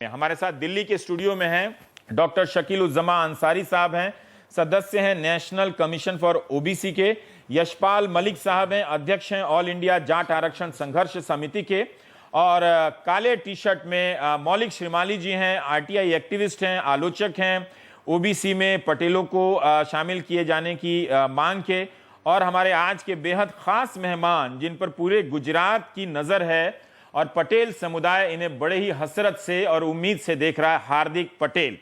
हमारे साथ दिल्ली के स्टूडियो में हैं डॉक्टर शकीलुज्जमा अंसारी साहब हैं, सदस्य हैं नेशनल कमीशन फॉर ओबीसी के। यशपाल मलिक साहब हैं, अध्यक्ष हैं ऑल इंडिया जाट आरक्षण संघर्ष समिति के। और काले टी शर्ट में मौलिक श्रीमाली जी हैं, आरटीआई एक्टिविस्ट हैं, आलोचक हैं ओबीसी में पटेलों को शामिल किए जाने की मांग के। और हमारे आज के बेहद खास मेहमान जिन पर पूरे गुजरात की नजर है और पटेल समुदाय इन्हें बड़े ही हसरत से और उम्मीद से देख रहा है, हार्दिक पटेल।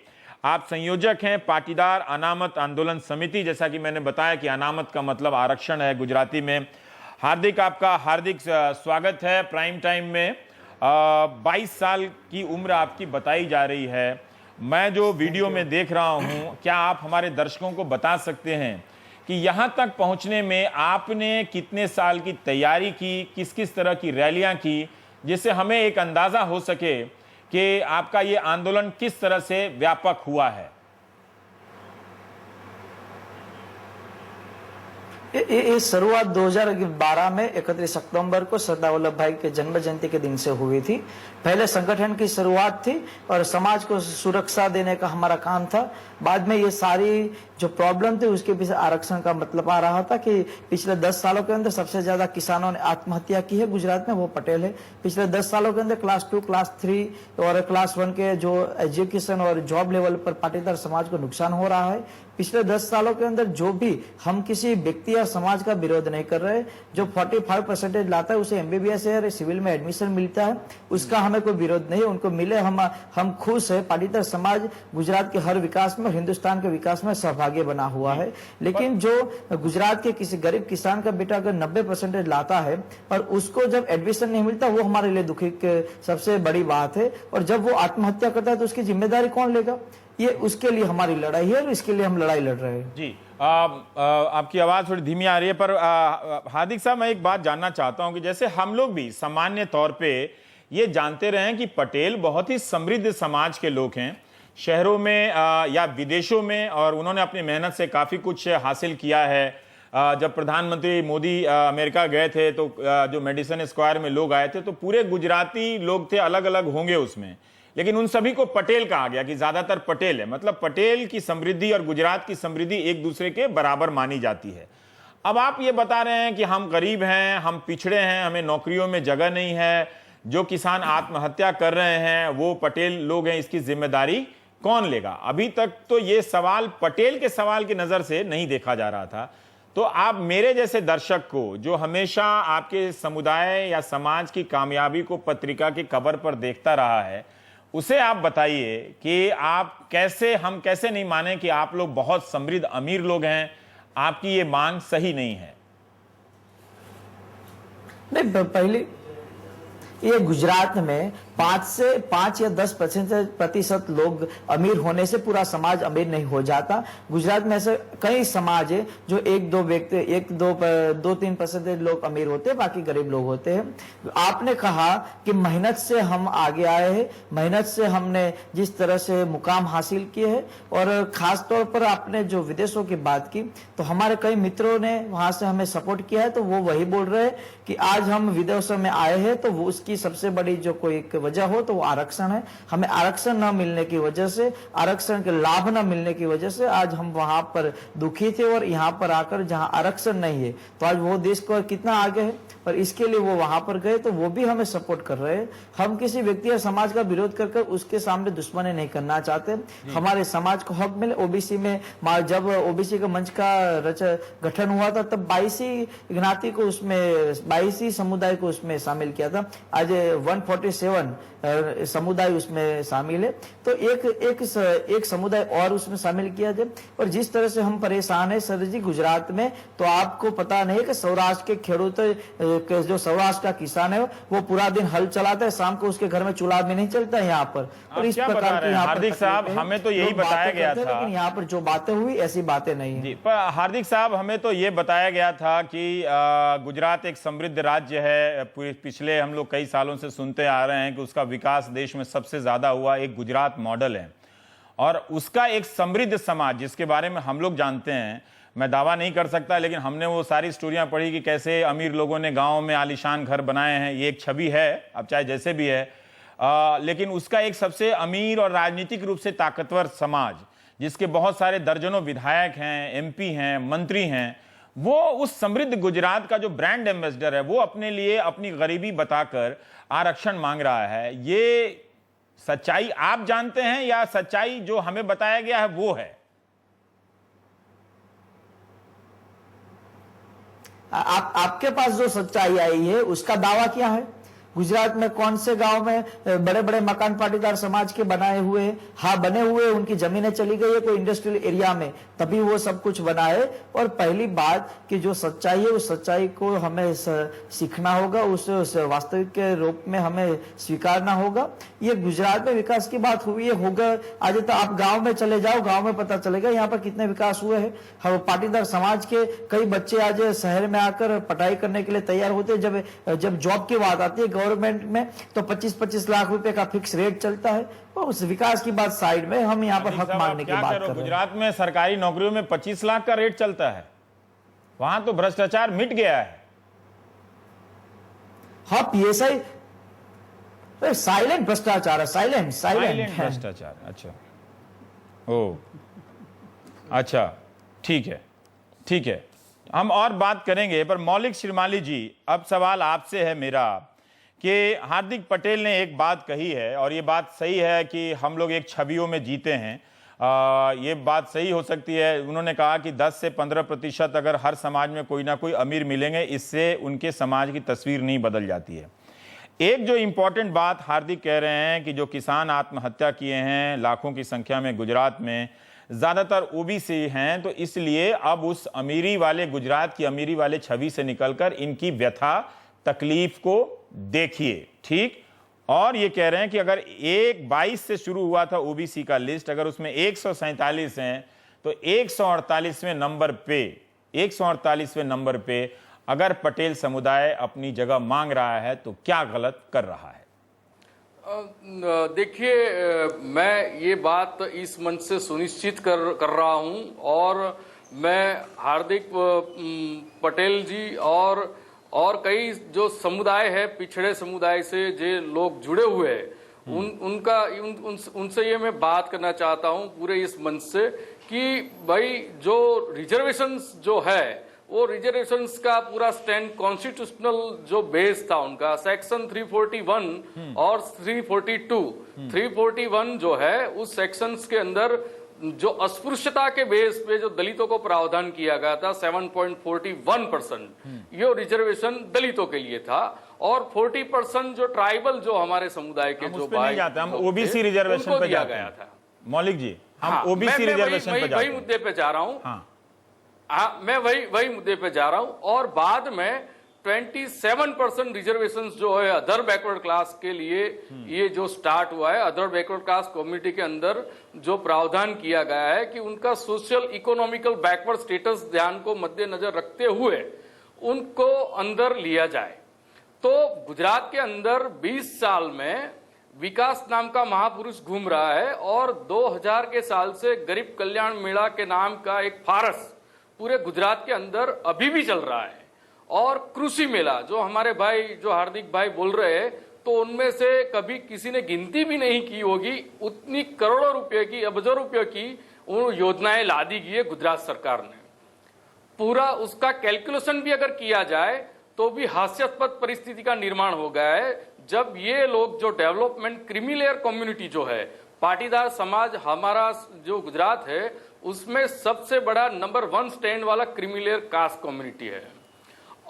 आप संयोजक हैं पाटीदार अनामत आंदोलन समिति, जैसा कि मैंने बताया कि अनामत का मतलब आरक्षण है गुजराती में। हार्दिक, आपका हार्दिक स्वागत है प्राइम टाइम में। 22 साल की उम्र आपकी बताई जा रही है। मैं जो वीडियो में देख रहा हूं, क्या आप हमारे दर्शकों को बता सकते हैं कि यहां तक पहुंचने में आपने कितने साल की तैयारी की, किस किस तरह की रैलियां की, जिससे हमें एक अंदाजा हो सके कि आपका ये आंदोलन किस तरह से व्यापक हुआ है? ये शुरुआत 2012 में 31 अक्टूबर को सरदार वल्लभ भाई के जन्म जयंती के दिन से हुई थी। पहले संगठन की शुरुआत थी और समाज को सुरक्षा देने का हमारा काम था। बाद में ये सारी जो प्रॉब्लम थी उसके पीछे आरक्षण का मतलब आ रहा था कि पिछले 10 सालों के अंदर सबसे ज्यादा किसानों ने आत्महत्या की है गुजरात में, वो पटेल है। पिछले 10 सालों के अंदर क्लास 2, क्लास 3 और क्लास 1 के जो एजुकेशन और जॉब लेवल पर पाटीदार समाज को नुकसान हो रहा है। पिछले 10 सालों के अंदर जो भी हम किसी व्यक्ति या समाज का विरोध नहीं कर रहे, जो 45% लाता है उसे एमबीबीएस या सिविल में एडमिशन मिलता है, उसका हमें कोई विरोध नहीं, उनको मिले, हम खुश है। पाटीदार समाज गुजरात के हर विकास में, हिंदुस्तान के विकास में सहभागी बना हुआ है। लेकिन जो गुजरात के किसी गरीब किसान का बेटा अगर 90% लाता है और उसको जब एडमिशन नहीं मिलता, वो हमारे लिए दुखी सबसे बड़ी बात है। और जब वो आत्महत्या करता है तो उसकी जिम्मेदारी कौन लेगा? ये उसके लिए हमारी लड़ाई है और इसके लिए हम लड़ाई लड़ रहे हैं। जी, आपकी आवाज थोड़ी धीमी आ रही है, पर हार्दिक साहब मैं एक बात जानना चाहता हूं कि जैसे हम लोग भी सामान्य तौर पे ये जानते रहे हैं कि पटेल बहुत ही समृद्ध समाज के लोग हैं, शहरों में या विदेशों में, और उन्होंने अपनी मेहनत से काफी कुछ हासिल किया है। जब प्रधानमंत्री मोदी अमेरिका गए थे तो जो मेडिसन स्क्वायर में लोग आए थे तो पूरे गुजराती लोग थे, अलग अलग होंगे उसमें, लेकिन उन सभी को पटेल कहा गया कि ज्यादातर पटेल है। मतलब पटेल की समृद्धि और गुजरात की समृद्धि एक दूसरे के बराबर मानी जाती है। अब आप ये बता रहे हैं कि हम गरीब हैं, हम पिछड़े हैं, हमें नौकरियों में जगह नहीं है, जो किसान आत्महत्या कर रहे हैं वो पटेल लोग हैं, इसकी जिम्मेदारी कौन लेगा? अभी तक तो ये सवाल पटेल के सवाल की नजर से नहीं देखा जा रहा था। तो आप मेरे जैसे दर्शक को, जो हमेशा आपके समुदाय या समाज की कामयाबी को पत्रिका के कवर पर देखता रहा है, उसे आप बताइए कि हम कैसे नहीं माने कि आप लोग बहुत समृद्ध अमीर लोग हैं, आपकी ये मांग सही नहीं है। नहीं, पहले ये गुजरात में 5 या 10% लोग अमीर होने से पूरा समाज अमीर नहीं हो जाता। गुजरात में ऐसे कई समाज है जो 2-3% लोग अमीर होते हैं, बाकी गरीब लोग होते हैं। आपने कहा कि मेहनत से हम आगे आए हैं, मेहनत से हमने जिस तरह से मुकाम हासिल किए हैं, और खास तौर पर आपने जो विदेशों की बात की तो हमारे कई मित्रों ने वहां से हमें सपोर्ट किया है, तो वो वही बोल रहे हैं कि आज हम विदेशों में आए हैं तो वो उसकी सबसे बड़ी जो कोई एक वजह हो तो वो आरक्षण है। हमें आरक्षण न मिलने की वजह से, आरक्षण के लाभ न मिलने की वजह से आज हम वहां पर दुखी थे, और यहाँ पर आकर जहां आरक्षण नहीं है तो आज वो देश को कितना आगे है, और इसके लिए वो वहां पर गए तो वो भी हमें सपोर्ट कर रहे हैं। हम किसी व्यक्ति या समाज का विरोध कर उसके सामने दुश्मनी नहीं करना चाहते। हमारे समाज को हक मिले। ओबीसी में जब ओबीसी का मंच का गठन हुआ था तब 22 ज्ञाति को उसमें 22 समुदाय को उसमें शामिल किया था। आज 147 समुदाय उसमें शामिल है, तो एक समुदाय और उसमें शामिल किया जाए। और जिस तरह से हम परेशान है सर जी गुजरात में, तो आपको पता नहीं कि सौराष्ट्र के खेडूत, जो सौराष्ट्र का किसान है वो पूरा दिन हल चलाता है, शाम को उसके घर में चूल्हा भी नहीं चलता है यहाँ पर। और इस प्रकार की हार्दिक साहब, हमें तो यही बताया गया था, लेकिन यहाँ पर जो बातें हुई ऐसी बातें नहीं है। पर हार्दिक साहब, हमें तो ये बताया गया था कि गुजरात एक समृद्ध राज्य है। पिछले हम लोग कई सालों से सुनते आ रहे हैं कि उसका विकास देश में सबसे ज्यादा हुआ, एक गुजरात मॉडल है, और उसका एक समृद्ध समाज जिसके बारे में हम लोग जानते हैं। मैं दावा नहीं कर सकता, लेकिन हमने वो सारी स्टोरियां पढ़ी कि कैसे अमीर लोगों ने गांव में आलीशान घर बनाए हैं। ये एक छवि है, अब चाहे जैसे भी है। लेकिन उसका एक सबसे अमीर और राजनीतिक रूप से ताकतवर समाज, जिसके बहुत सारे दर्जनों विधायक हैं, एमपी हैं, मंत्री हैं, वो उस समृद्ध गुजरात का जो ब्रांड एम्बेसडर है, वो अपने लिए अपनी गरीबी बताकर आरक्षण मांग रहा है। ये सच्चाई आप जानते हैं या सच्चाई जो हमें बताया गया है वो है? आपके पास जो सच्चाई आई है उसका दावा क्या है? गुजरात में कौन से गांव में बड़े बड़े मकान पाटीदार समाज के बनाए हुए हैं? हाँ, बने हुए, उनकी जमीनें चली गई है कोई इंडस्ट्रियल एरिया में, तभी वो सब कुछ बना है। और पहली बात कि जो सच्चाई है उस सच्चाई को हमें सीखना होगा, उस वास्तविक के रूप में हमें स्वीकारना होगा। ये गुजरात में विकास की बात हुई है, होगा। आज तो आप गाँव में चले जाओ, गाँव में पता चलेगा यहाँ पर कितने विकास हुए हैं। हम पाटीदार समाज के कई बच्चे आज शहर में आकर पढ़ाई करने के लिए तैयार होते हैं। जब जॉब की बात आती है गवर्नमेंट में तो 25-25 लाख रुपए का फिक्स रेट चलता है। और उस विकास की बात साइड में, हम यहाँ पर हक मांगने की बात कर रहे हैं। गुजरात में सरकारी नौकरियों में 25 लाख का रेट चलता है, वहां तो भ्रष्टाचार मिट गया है। हाँ, पीएसआई साइलेंट भ्रष्टाचार है, साइलेंट भ्रष्टाचार। अच्छा, ओ अच्छा, ठीक है, ठीक है, हम और बात करेंगे। पर मौलिक श्रीमाली जी, अब सवाल आपसे है मेरा कि हार्दिक पटेल ने एक बात कही है, और ये बात सही है कि हम लोग एक छवियों में जीते हैं। ये बात सही हो सकती है। उन्होंने कहा कि 10 से 15% अगर हर समाज में कोई ना कोई अमीर मिलेंगे, इससे उनके समाज की तस्वीर नहीं बदल जाती है। एक जो इंपॉर्टेंट बात हार्दिक कह रहे हैं कि जो किसान आत्महत्या किए हैं लाखों की संख्या में गुजरात में, ज़्यादातर ओबीसी हैं, तो इसलिए अब उस अमीरी वाले गुजरात की अमीरी वाले छवि से निकलकर इनकी व्यथा तकलीफ को देखिए, ठीक। और ये कह रहे हैं कि अगर 22 से शुरू हुआ था ओबीसी का लिस्ट, अगर उसमें 147 हैं तो 148वें नंबर पे अगर पटेल समुदाय अपनी जगह मांग रहा है तो क्या गलत कर रहा है? देखिए, मैं ये बात इस मंच से सुनिश्चित कर रहा हूं, और मैं हार्दिक पटेल जी और कई जो समुदाय है, पिछड़े समुदाय से जो लोग जुड़े हुए हैं, उनसे ये मैं बात करना चाहता हूं पूरे इस मंच से कि भाई जो रिजर्वेशंस जो है, वो रिजर्वेशंस का पूरा स्टैंड कॉन्स्टिट्यूशनल जो बेस था उनका, सेक्शन 341 और 342, 341 जो है, उस सेक्शंस के अंदर जो अस्पृश्यता के बेस पे जो दलितों को प्रावधान किया गया था 7.41%, ये रिजर्वेशन दलितों के लिए था, और 40% जो ट्राइबल जो हमारे समुदाय के जो भाई, हम ओबीसी रिजर्वेशन पे दिया गया था। मौलिक जी, हम ओबीसी रिजर्वेशन पे वही मुद्दे पे जा रहा हूँ। मैं वही मुद्दे पे जा रहा हूं। और बाद में 27% रिजर्वेशन जो है अदर बैकवर्ड क्लास के लिए, ये जो स्टार्ट हुआ है, अदर बैकवर्ड क्लास कम्युनिटी के अंदर जो प्रावधान किया गया है कि उनका सोशल इकोनॉमिकल बैकवर्ड स्टेटस ध्यान को मद्देनजर रखते हुए उनको अंदर लिया जाए। तो गुजरात के अंदर 20 साल में विकास नाम का महापुरुष घूम रहा है, और 2000 के साल से गरीब कल्याण मेला के नाम का एक फारस पूरे गुजरात के अंदर अभी भी चल रहा है। और कृषि मेला जो हमारे भाई, जो हार्दिक भाई बोल रहे हैं, तो उनमें से कभी किसी ने गिनती भी नहीं की होगी, उतनी करोड़ों रुपए की, अरबों रुपए की वो योजनाएं ला दी गई है गुजरात सरकार ने। पूरा उसका कैलकुलेशन भी अगर किया जाए तो भी हास्यास्पद परिस्थिति का निर्माण हो गया है, जब ये लोग जो डेवलपमेंट क्रीमी कम्युनिटी जो है, पाटीदार समाज हमारा जो गुजरात है, उसमें सबसे बड़ा नंबर 1 स्टैंड वाला क्रीमी लेयर कास्ट कम्युनिटी है।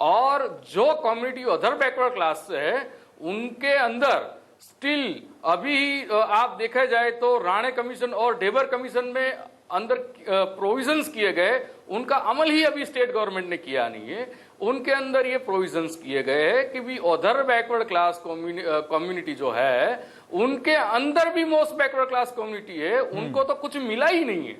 और जो कम्युनिटी अदर बैकवर्ड क्लास से है, उनके अंदर स्टिल अभी आप देखा जाए तो राणे कमीशन और डेबर कमीशन में अंदर प्रोविजंस किए गए, उनका अमल ही अभी स्टेट गवर्नमेंट ने किया नहीं है। उनके अंदर ये प्रोविजंस किए गए हैं कि भी अदर बैकवर्ड क्लास कम्युनिटी जो है, उनके अंदर भी मोस्ट बैकवर्ड क्लास कम्युनिटी है, उनको तो कुछ मिला ही नहीं है।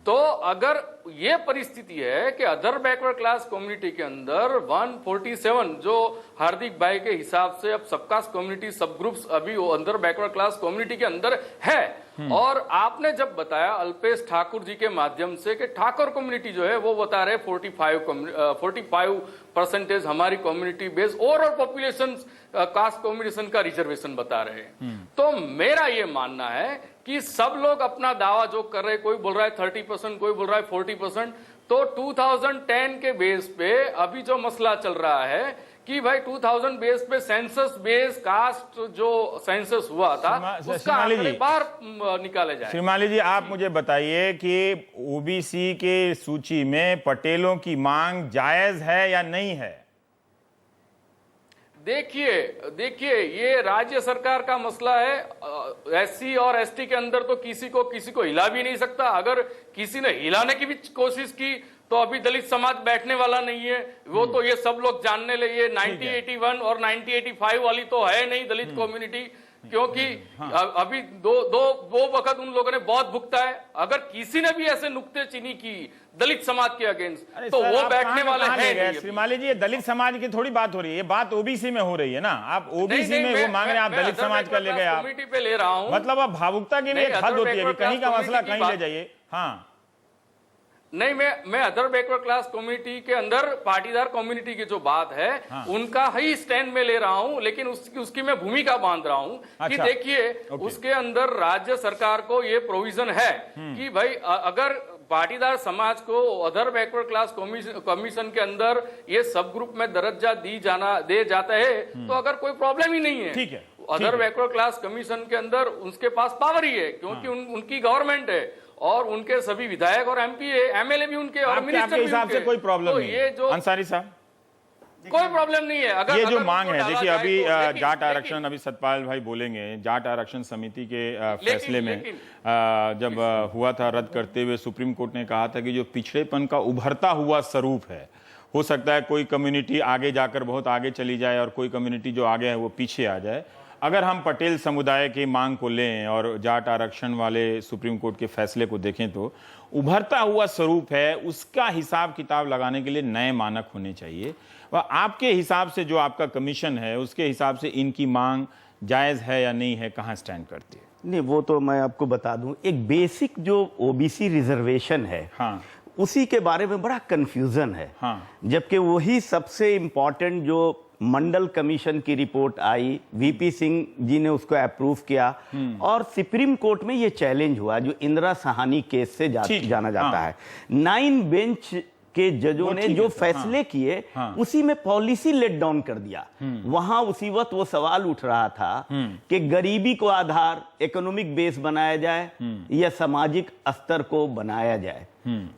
तो अगर ये परिस्थिति है कि अदर बैकवर्ड क्लास कम्युनिटी के अंदर 147 जो हार्दिक भाई के हिसाब से अब सबकास्ट कम्युनिटी सब ग्रुप्स अभी अंदर बैकवर्ड क्लास कम्युनिटी के अंदर है। और आपने जब बताया अल्पेश ठाकुर जी के माध्यम से कि ठाकुर कम्युनिटी जो है वो बता रहे 45% हमारी community base overall population caste communication का रिजर्वेशन बता रहे हैं। तो मेरा ये मानना है कि सब लोग अपना दावा जो कर रहे हैं, कोई बोल रहा है 30%, कोई बोल रहा है 40%, तो 2010 के बेस पे अभी जो मसला चल रहा है कि भाई 2000 बेस पे सेंसस बेस कास्ट जो सेंसस हुआ था उसका आंकड़े बाहर निकाले जाए। श्रीमाली जी, आप मुझे बताइए कि ओबीसी के सूची में पटेलों की मांग जायज है या नहीं है? देखिए ये राज्य सरकार का मसला है। एससी और एसटी के अंदर तो किसी को हिला भी नहीं सकता। अगर किसी ने हिलाने की भी कोशिश की तो अभी दलित समाज बैठने वाला नहीं है। वो तो ये सब लोग जानने लगे। ये 1981 और 1985 वाली तो है नहीं दलित कम्युनिटी, क्योंकि अभी दो वक्त उन लोगों ने बहुत भुगता है। अगर किसी ने भी ऐसे नुक्तेचीनी की दलित समाज के अगेंस्ट तो वो बैठने वाले हैं। श्रीमाली जी, ये दलित समाज की थोड़ी बात हो रही है, ये बात ओबीसी में हो रही है ना। आप ओबीसी में वो मांग रहे हैं, आप दलित समाज का ले गए, आप कमेटी पे ले रहा हूं। मतलब अब भावुकता की भी एक हद होती है, कहीं का मसला कहीं ले जाइए। हाँ नहीं, मैं अदर बैकवर्ड क्लास कम्युनिटी के अंदर पाटीदार कम्युनिटी की जो बात है उनका ही स्टैंड में ले रहा हूं, लेकिन उसकी मैं भूमिका बांध रहा हूं कि देखिए उसके अंदर राज्य सरकार को ये प्रोविजन है कि भाई अगर पाटीदार समाज को अदर बैकवर्ड क्लास कमीशन के अंदर ये सब ग्रुप में दर्जा दे जाता है तो अगर कोई प्रॉब्लम ही नहीं है। ठीक है, अदर बैकवर्ड क्लास कमीशन के अंदर उसके पास पावर ही है, क्योंकि उनकी गवर्नमेंट है और उनके सभी विधायक और एमपी एमएलए भी उनके और मिनिस्टर भी हिसाब से कोई प्रॉब्लम नहीं है। जो अंसारी साहब, कोई प्रॉब्लम नहीं है। अगर ये जो मांग है, देखिए अभी जाट आरक्षण, अभी सतपाल भाई बोलेंगे, जाट आरक्षण समिति के फैसले में जब हुआ था रद्द करते हुए सुप्रीम कोर्ट ने कहा था कि जो पिछड़ेपन का उभरता हुआ स्वरूप है, हो सकता है कोई कम्युनिटी आगे जाकर बहुत आगे चली जाए और कोई कम्युनिटी जो आगे है वो पीछे आ जाए। अगर हम पटेल समुदाय की मांग को लें और जाट आरक्षण वाले सुप्रीम कोर्ट के फैसले को देखें तो उभरता हुआ स्वरूप है, उसका हिसाब किताब लगाने के लिए नए मानक होने चाहिए। वह आपके हिसाब से जो आपका कमीशन है उसके हिसाब से इनकी मांग जायज है या नहीं है, कहाँ स्टैंड करती है? नहीं, वो तो मैं आपको बता दूं, एक बेसिक जो ओबीसी रिजर्वेशन है, हाँ, उसी के बारे में बड़ा कंफ्यूजन है। हाँ, जबकि वही सबसे इंपॉर्टेंट जो मंडल कमीशन की रिपोर्ट आई, वीपी सिंह जी ने उसको अप्रूव किया और सुप्रीम कोर्ट में ये चैलेंज हुआ जो इंदिरा साहनी केस से जाना जाता है। 9 बेंच के जजों ने जो फैसले किए उसी में पॉलिसी लेट डाउन कर दिया। वहां उसी वक्त वो सवाल उठ रहा था कि गरीबी को आधार इकोनॉमिक बेस बनाया जाए या सामाजिक स्तर को बनाया जाए।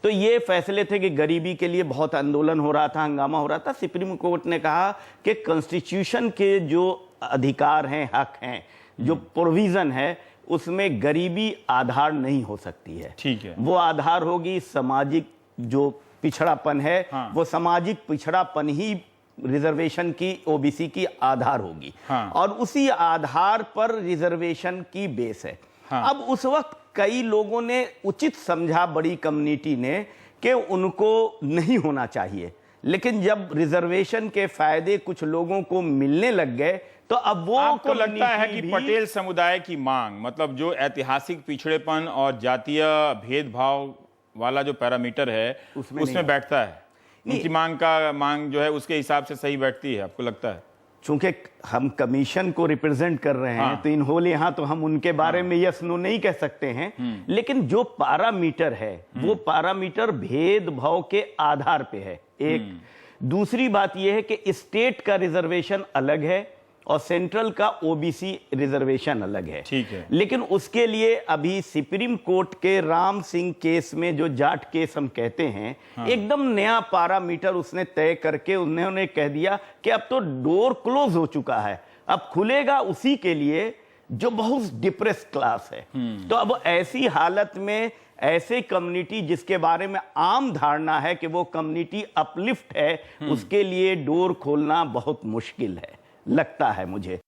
तो ये फैसले थे कि गरीबी के लिए बहुत आंदोलन हो रहा था, हंगामा हो रहा था। सुप्रीम कोर्ट ने कहा कि कॉन्स्टिट्यूशन के जो अधिकार हैं, हक हैं, जो प्रोविजन है, उसमें गरीबी आधार नहीं हो सकती है। ठीक है, वो आधार होगी सामाजिक जो पिछड़ापन है। हाँ, वो सामाजिक पिछड़ापन ही रिजर्वेशन की, ओबीसी की आधार होगी। हाँ, और उसी आधार पर रिजर्वेशन की बेस है। हाँ, अब उस वक्त कई लोगों ने उचित समझा, बड़ी कम्युनिटी ने, कि उनको नहीं होना चाहिए, लेकिन जब रिजर्वेशन के फायदे कुछ लोगों को मिलने लग गए तो अब वो आपको लगता है कि पटेल समुदाय की मांग, मतलब जो ऐतिहासिक पिछड़ेपन और जातीय भेदभाव वाला जो पैरामीटर है उसमें बैठता है? उनकी मांग जो है उसके हिसाब से सही बैठती है, आपको लगता है? चूंकि हम कमीशन को रिप्रेजेंट कर रहे हैं तो इन होल यहाँ तो हम उनके बारे में यस नो नहीं कह सकते हैं, लेकिन जो पैरामीटर है वो पैरामीटर भेदभाव के आधार पे है। एक दूसरी बात यह है कि स्टेट का रिजर्वेशन अलग है और सेंट्रल का ओबीसी रिजर्वेशन अलग है। ठीक है, लेकिन उसके लिए अभी सुप्रीम कोर्ट के राम सिंह केस में, जो जाट केस हम कहते हैं, एकदम नया पैरामीटर उसने तय करके उन्होंने कह दिया कि अब तो डोर क्लोज हो चुका है, अब खुलेगा उसी के लिए जो बहुत डिप्रेस क्लास है। तो अब ऐसी हालत में ऐसे कम्युनिटी जिसके बारे में आम धारणा है कि वो कम्युनिटी अपलिफ्ट है, उसके लिए डोर खोलना बहुत मुश्किल है, लगता है मुझे।